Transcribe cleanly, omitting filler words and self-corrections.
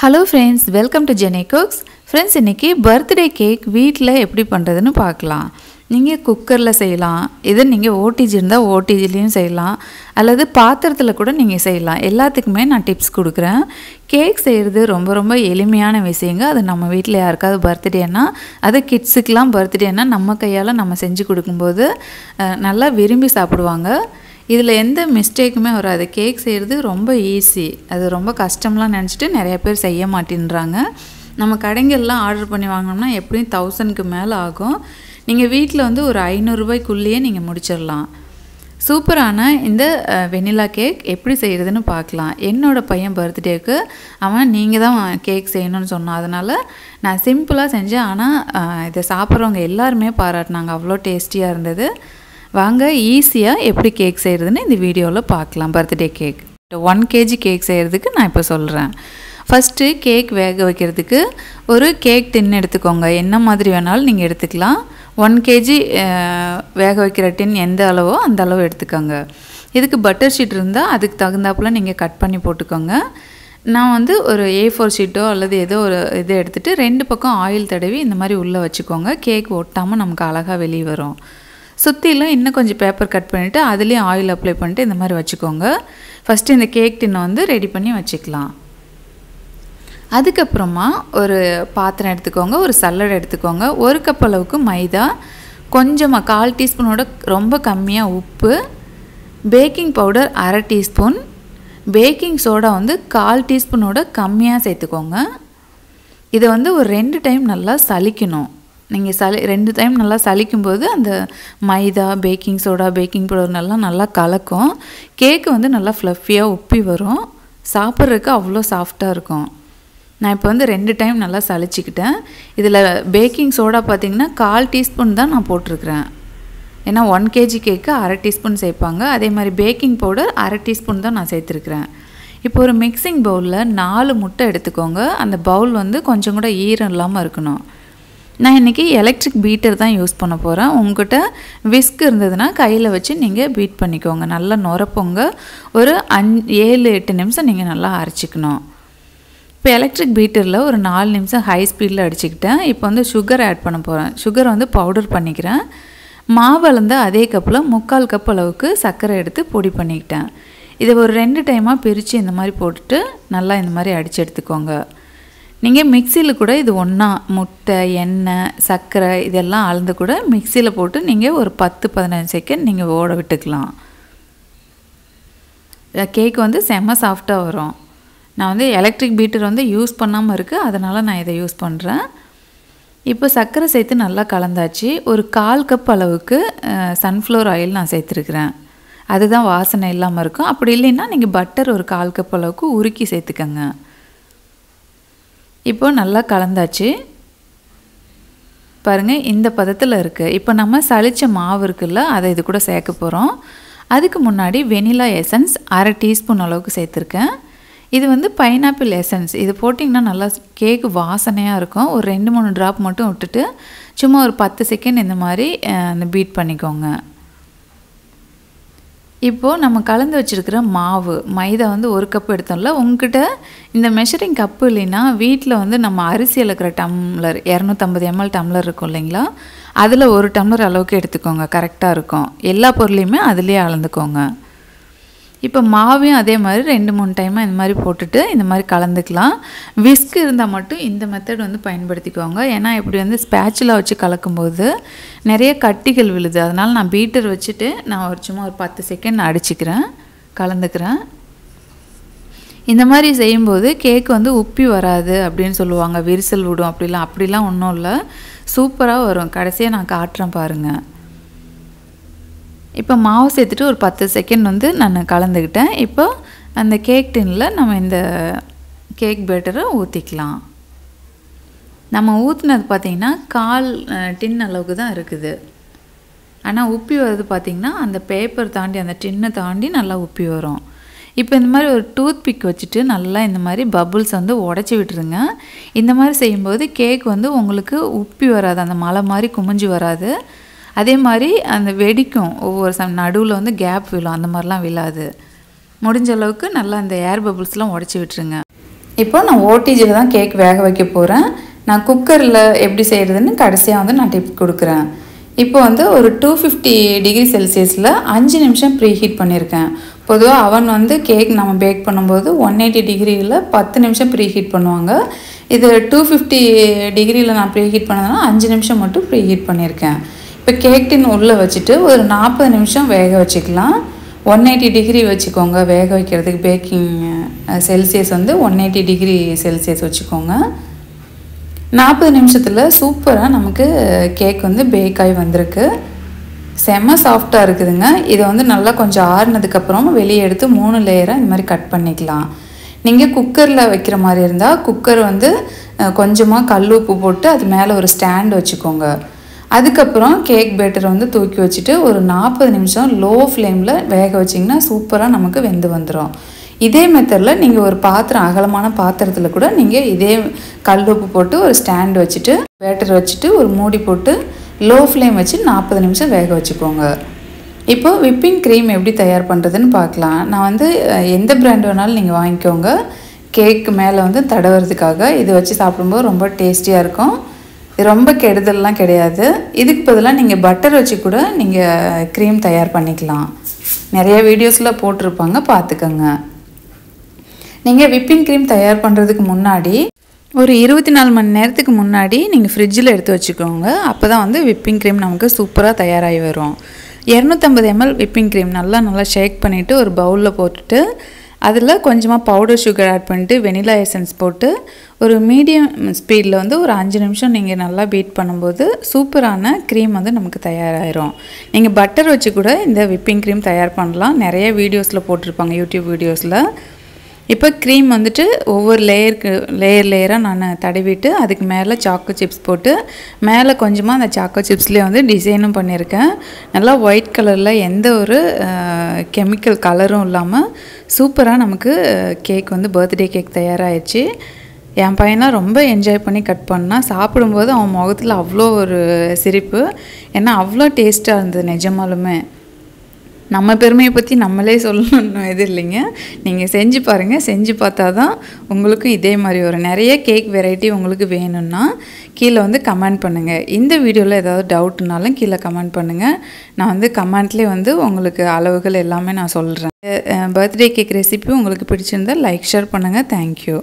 Hello friends, welcome to Jenny Cooks. Friends, இன்னைக்கு birthday cake வீட்ல எப்படி பண்றதுன்னு பார்க்கலாம். நீங்க குக்கர்ல செய்யலாம். இது நீங்க ஓடிஜி இருந்தா ஓடிஜிலயும் செய்யலாம். அல்லது பாத்திரத்துல கூட நீங்க செய்யலாம். எல்லாத்துக்குமே நான் டிப்ஸ் கொடுக்கிறேன். கேக் செய்யிறது ரொம்ப எளிமையான விஷயங்க. அது நம்ம வீட்ல யாருக்காவது பர்த்டேனா, அது கிட்ஸ்க்குலாம் பர்த்டேனா நம்ம கையால நம்ம செஞ்சு கொடுக்கும்போது நல்லா விரும்பி சாப்பிடுவாங்க. இதில் எந்த மிஸ்டேக்குமே வராது. கேக் செய்கிறது ரொம்ப ஈஸி. அது ரொம்ப கஷ்டம்லாம் நினச்சிட்டு நிறைய பேர் செய்ய மாட்டேன்றாங்க. நம்ம கடைங்கள்லாம் ஆர்டர் பண்ணி வாங்கினோம்னா எப்படியும் 1000க்கு மேலே ஆகும். நீங்கள் வீட்டில் வந்து ஒரு 500 ரூபாய்க்குள்ளேயே நீங்கள் முடிச்சிடலாம். சூப்பரான இந்த வெனிலா கேக் எப்படி செய்கிறதுன்னு பார்க்கலாம். என்னோடய பையன் பர்த்டேக்கு அவன் நீங்கள் தான் கேக் செய்யணும்னு சொன்னான். அதனால் நான் சிம்பிளாக செஞ்சேன். ஆனால் இதை சாப்பிட்றவங்க எல்லாருமே பாராட்டினாங்க. அவ்வளோ டேஸ்டியாக இருந்தது. வாங்க ஈஸியாக எப்படி கேக் செய்கிறதுன்னு இந்த வீடியோவில் பார்க்கலாம். பர்த்டே கேக் 1 kg கேக் செய்கிறதுக்கு நான் இப்போ சொல்கிறேன். ஃபஸ்ட்டு கேக் வேக வைக்கிறதுக்கு ஒரு கேக் டின் எடுத்துக்கோங்க. என்ன மாதிரி வேணாலும் நீங்கள் எடுத்துக்கலாம். 1 kg வேக வைக்கிற டின் எந்த அளவோ அந்த அளவு எடுத்துக்கோங்க. இதுக்கு பட்டர் ஷீட் இருந்தால் அதுக்கு தகுந்தாப்புல நீங்கள் கட் பண்ணி போட்டுக்கோங்க. நான் வந்து ஒரு A4 ஷீட்டோ அல்லது ஏதோ ஒரு இதை எடுத்துகிட்டு 2 பக்கம் ஆயில் தடவி இந்த மாதிரி உள்ளே வச்சுக்கோங்க. கேக் ஒட்டாமல் நமக்கு அழகாக வெளியே வரும். சுற்றிலும் இன்னும் கொஞ்சம் பேப்பர் கட் பண்ணிவிட்டு அதுலேயும் ஆயில் அப்ளை பண்ணிட்டு இந்த மாதிரி வச்சுக்கோங்க. ஃபஸ்ட்டு இந்த கேக் டின்னை வந்து ரெடி பண்ணி வச்சுக்கலாம். அதுக்கப்புறமா ஒரு பாத்திரம் எடுத்துக்கோங்க. ஒரு சல்லடை எடுத்துக்கோங்க. 1 கப் அளவுக்கு மைதா, கொஞ்சமாக 1/4 டீஸ்பூனோட ரொம்ப கம்மியாக உப்பு, baking powder 1/2 teaspoon, baking soda வந்து 1/4 டீஸ்பூனோட கம்மியாக சேர்த்துக்கோங்க. இதை வந்து ஒரு 2 டைம் நல்லா சலிக்கணும். நீங்கள் 2 டைம் நல்லா சலிக்கும்போது அந்த மைதா, பேக்கிங் சோடா, பேக்கிங் பவுடர் நல்லா கலக்கும். கேக்கு வந்து நல்லா ஃப்ளஃபியாக உப்பி வரும். சாப்பிட்றதுக்கு அவ்வளோ சாஃப்டாக இருக்கும். நான் இப்போ வந்து 2 டைம் நல்லா சலிச்சிக்கிட்டேன். இதில் பேக்கிங் சோடா பார்த்திங்கன்னா 1/4 டீஸ்பூன் தான் நான் போட்டிருக்கிறேன். ஏன்னா 1 kg கேக்கு 1/2 டீஸ்பூன் சேர்ப்பாங்க. அதே மாதிரி பேக்கிங் பவுடர் 1/2 டீஸ்பூன் தான் நான் சேர்த்துருக்குறேன். இப்போ ஒரு மிக்சிங் பவுலில் 4 முட்டை எடுத்துக்கோங்க. அந்த பவுல் வந்து கொஞ்சம் கூட ஈரம் இல்லாமல் இருக்கணும். நான் இன்றைக்கி எலக்ட்ரிக் பீட்டர் தான் யூஸ் பண்ண போகிறேன். உங்கள்கிட்ட விஸ்க் இருந்ததுன்னா கையில் வச்சு நீங்கள் பீட் பண்ணிக்கோங்க. நல்லா நுரப்போங்க. ஒரு 7-8 நிமிஷம் நீங்கள் நல்லா அரைச்சிக்கணும். இப்போ எலக்ட்ரிக் பீட்டரில் ஒரு 4 நிமிஷம் ஹை ஸ்பீடில் அடிச்சுக்கிட்டேன். இப்போ வந்து சுகர் ஆட் பண்ண போகிறேன். சுகரை வந்து பவுடர் பண்ணிக்கிறேன். மாவளந்து அதே கப்பில் 3/4 கப் அளவுக்கு சர்க்கரை எடுத்து பொடி பண்ணிக்கிட்டேன். இதை ஒரு 2 டைமாக பிரித்து இந்த மாதிரி போட்டுட்டு நல்லா இந்த மாதிரி அடித்து எடுத்துக்கோங்க. நீங்கள் மிக்சியில் கூட இது ஒன்றா முட்டை, எண்ணெய், சர்க்கரை இதெல்லாம் அளந்து கூட மிக்சியில் போட்டு நீங்கள் ஒரு 10-15 செகண்ட் நீங்கள் ஓட விட்டுக்கலாம். கேக் வந்து செம்ம சாஃப்டாக வரும். நான் வந்து எலக்ட்ரிக் பீட்டர் வந்து யூஸ் பண்ணாமல் இருக்குது, அதனால் நான் இதை யூஸ் பண்ணுறேன். இப்போ சர்க்கரை சேர்த்து நல்லா கலந்தாச்சு. ஒரு 1/4 கப் அளவுக்கு சன்ஃப்ளவர் ஆயில் நான் சேர்த்துருக்குறேன். அதுதான் வாசனை இல்லாமல் இருக்கும். அப்படி இல்லைன்னா நீங்கள் பட்டர் ஒரு 1/4 கப் அளவுக்கு உருக்கி சேர்த்துக்கங்க. இப்போ நல்லா கலந்தாச்சு. பாருங்கள், இந்த பதத்தில் இருக்குது. இப்போ நம்ம சளிச்ச மாவு இருக்குல்ல, அதை இது கூட சேர்க்க போகிறோம். அதுக்கு முன்னாடி வெனிலா எசன்ஸ் 1/2 டீஸ்பூன் அளவுக்கு சேர்த்துருக்கேன். இது வந்து பைனாப்பிள் எசன்ஸ். இது போட்டிங்கன்னா நல்லா கேக்கு வாசனையாக இருக்கும். ஒரு 2-3 ட்ராப் மட்டும் விட்டுட்டு சும்மா ஒரு 10 செகண்ட் இந்த மாதிரி அந்த பீட் பண்ணிக்கோங்க. இப்போது நம்ம கலந்து வச்சுருக்கிற மாவு மைதா வந்து 1 கப் எடுத்தோம்ல, உங்ககிட்ட இந்த மெஷரிங் கப்பு இல்லைன்னா வீட்டில் வந்து நம்ம அரிசி அளக்கிற டம்ளர் 250 ml டம்ளர் இருக்கும் இல்லைங்களா, அதில் 1 டம்ளர் அளவுக்கு எடுத்துக்கோங்க. கரெக்டாக இருக்கும். எல்லா பொருளையுமே அதிலே அளந்துக்கோங்க. இப்போ மாவையும் அதே மாதிரி 2-3 டைமாக இந்த மாதிரி போட்டுட்டு இந்த மாதிரி கலந்துக்கலாம். விஸ்க் இருந்தால் மட்டும் இந்த மெத்தட் வந்து பயன்படுத்திக்கோங்க. ஏன்னா இப்படி வந்து ஸ்பேச்சுலா வச்சு கலக்கும்போது நிறைய கட்டிகள் விழுது. அதனால் நான் பீட்டர் வச்சுட்டு நான் சும்மா ஒரு 10 செகண்ட் அடிச்சுக்கிறேன், கலந்துக்கிறேன். இந்த மாதிரி செய்யும்போது கேக் வந்து உப்பி வராது அப்படின்னு சொல்லுவாங்க, விரிசல் விடும் அப்படிலாம் ஒன்றும் இல்லை, சூப்பராக வரும். கடைசியாக நான் காட்டுறேன் பாருங்கள். இப்போ மாவு சேர்த்துட்டு ஒரு 10 செகண்ட் வந்து நான் கலந்துக்கிட்டேன். இப்போ அந்த கேக் டின்னில் நம்ம இந்த கேக் பேட்டரை ஊற்றிக்கலாம். நம்ம ஊற்றுனது பார்த்திங்கன்னா 1/4 டின் அளவுக்கு தான் இருக்குது. ஆனால் உப்பி வருது பார்த்திங்கன்னா அந்த பேப்பர் தாண்டி அந்த டின்னை தாண்டி நல்லா உப்பி வரும். இப்போ இந்த மாதிரி ஒரு டூத் பிக் வச்சுட்டு நல்லா இந்த மாதிரி பபுள்ஸ் வந்து உடச்சி விட்டுருங்க. இந்த மாதிரி செய்யும்போது கேக் வந்து உங்களுக்கு உப்பி வராது, அந்த மலை மாதிரி குமிஞ்சு வராது. அதே மாதிரி அந்த வெடிக்கும். ஒவ்வொரு நடுவில் வந்து கேப் விழும், அந்த மாதிரிலாம் விழாது. முடிஞ்ச அளவுக்கு நல்லா அந்த ஏர் பபுள்ஸ்லாம் உடச்சி விட்டுருங்க. இப்போ நான் ஓடிஜியில் தான் கேக் வேக வைக்க போகிறேன். நான் குக்கரில் எப்படி செய்கிறதுன்னு கடைசியாக வந்து நான் டிப் கொடுக்குறேன். இப்போ வந்து ஒரு 250 டிகிரி செல்சியஸில் 5 நிமிஷம் ப்ரீ ஹீட் பண்ணியிருக்கேன். பொதுவாக அவன் வந்து கேக் நம்ம பேக் பண்ணும்போது 180 டிகிரியில் 10 நிமிஷம் ப்ரீ ஹீட் பண்ணுவாங்க. இது 250 டிகிரியில் நான் ப்ரீ ஹீட் பண்ணதுனா 5 நிமிஷம் மட்டும் ப்ரீ ஹீட் பண்ணியிருக்கேன். இப்போ கேக் டின் உள்ளே வச்சுட்டு ஒரு 40 நிமிஷம் வேக வச்சுக்கலாம். 180 டிகிரி வச்சுக்கோங்க வேக வைக்கிறதுக்கு. பேக்கிங் செல்சியஸ் வந்து 180 டிகிரி செல்சியஸ் வச்சுக்கோங்க. 40 நிமிஷத்தில் சூப்பராக நமக்கு கேக் வந்து பேக் ஆகி வந்திருக்கு. செம்ம சாஃப்டாக இருக்குதுங்க. இதை வந்து நல்லா கொஞ்சம் ஆறுனதுக்கப்புறம் வெளியே எடுத்து 3 லேயராக இந்த மாதிரி கட் பண்ணிக்கலாம். நீங்கள் குக்கரில் வைக்கிற மாதிரி இருந்தால் குக்கர் வந்து கொஞ்சமாக கல் உப்பு போட்டு அது மேலே ஒரு ஸ்டாண்ட் வச்சுக்கோங்க. அதுக்கப்புறம் கேக் பேட்டரை வந்து தூக்கி வச்சுட்டு ஒரு 40 நிமிஷம் லோ ஃப்ளேமில் வேக வச்சிங்கன்னா சூப்பராக நமக்கு வெந்து வந்துடும். இதே மெத்தடில் நீங்கள் ஒரு பாத்திரம் அகலமான பாத்திரத்தில் கூட நீங்கள் இதே கல் உப்பு போட்டு ஒரு ஸ்டாண்ட் வச்சுட்டு பேட்டர் வச்சுட்டு ஒரு மூடி போட்டு லோ ஃப்ளேம் வச்சு 40 நிமிஷம் வேக வச்சுக்கோங்க. இப்போது விப்பிங் க்ரீம் எப்படி தயார் பண்ணுறதுன்னு பார்க்கலாம். நான் வந்து எந்த பிராண்ட் வேணாலும் நீங்கள் வாங்கிக்கோங்க. கேக்கு மேலே வந்து தடவுறதுக்காக இது வச்சு சாப்பிடும்போது ரொம்ப டேஸ்டியாக இருக்கும். இது ரொம்ப கெடுதல்லாம் கிடையாது. இதுக்கு பதிலாக நீங்கள் பட்டர் வச்சு கூட நீங்கள் க்ரீம் தயார் பண்ணிக்கலாம். நிறைய வீடியோஸில் போட்டிருப்பாங்க, பார்த்துக்கோங்க. நீங்கள் விப்பிங் க்ரீம் தயார் பண்ணுறதுக்கு முன்னாடி ஒரு 24 மணி நேரத்துக்கு முன்னாடி நீங்கள் ஃப்ரிட்ஜில் எடுத்து வச்சுக்கோங்க. அப்போ தான் வந்து விப்பிங் க்ரீம் நமக்கு சூப்பராக தயாராகி வரும். 250 ml விப்பிங் க்ரீம் நல்லா ஷேக் பண்ணிவிட்டு ஒரு பவுலில் போட்டுட்டு அதில் கொஞ்சமாக பவுடர் சுகர் ஆட் பண்ணிவிட்டு வெனிலா எசன்ஸ் போட்டு ஒரு மீடியம் ஸ்பீடில் வந்து ஒரு 5 நிமிஷம் நீங்கள் நல்லா பீட் பண்ணும்போது சூப்பரான க்ரீம் வந்து நமக்கு தயாராகிடும். நீங்கள் பட்டர் வச்சு கூட இந்த விப்பிங் க்ரீம் தயார் பண்ணலாம். நிறைய வீடியோஸில் போட்டிருப்பாங்க, யூடியூப் வீடியோஸில். இப்போ க்ரீம் வந்துட்டு ஒவ்வொரு லேயராக நான் தடவிட்டு அதுக்கு மேலே சாக்கோ சிப்ஸ் போட்டு மேலே கொஞ்சமாக அந்த சாக்கோ சிப்ஸ்லேயே வந்து டிசைனும் பண்ணியிருக்கேன். நல்லா ஒயிட் கலரில் எந்த ஒரு கெமிக்கல் கலரும் இல்லாமல் சூப்பராக நமக்கு கேக் வந்து பர்த்டே கேக் தயாராகிடுச்சு. என் பையனாக ரொம்ப என்ஜாய் பண்ணி கட் பண்ணான். சாப்பிடும்போது அவன் முகத்தில் அவ்வளோ ஒரு சிரிப்பு. ஏன்னா அவ்வளோ டேஸ்ட்டாக இருந்தது நிஜமாலுமே. நம்ம பெருமையை பற்றி நம்மளே சொல்லணும் இது இல்லைங்க. நீங்கள் செஞ்சு பாருங்கள். செஞ்சு பார்த்தா தான் உங்களுக்கும் இதே மாதிரி ஒரு நிறைய கேக் வெரைட்டி உங்களுக்கு வேணும்னா கீழே வந்து கமெண்ட் பண்ணுங்கள். இந்த வீடியோவில் ஏதாவது டவுட்னாலும் கீழே கமெண்ட் பண்ணுங்கள். நான் வந்து கமெண்ட்லேயே வந்து உங்களுக்கு அளவுகள் எல்லாமே நான் சொல்கிறேன். பர்த்டே கேக் ரெசிபி உங்களுக்கு பிடிச்சிருந்தால் லைக் ஷேர் பண்ணுங்கள். தேங்க்யூ.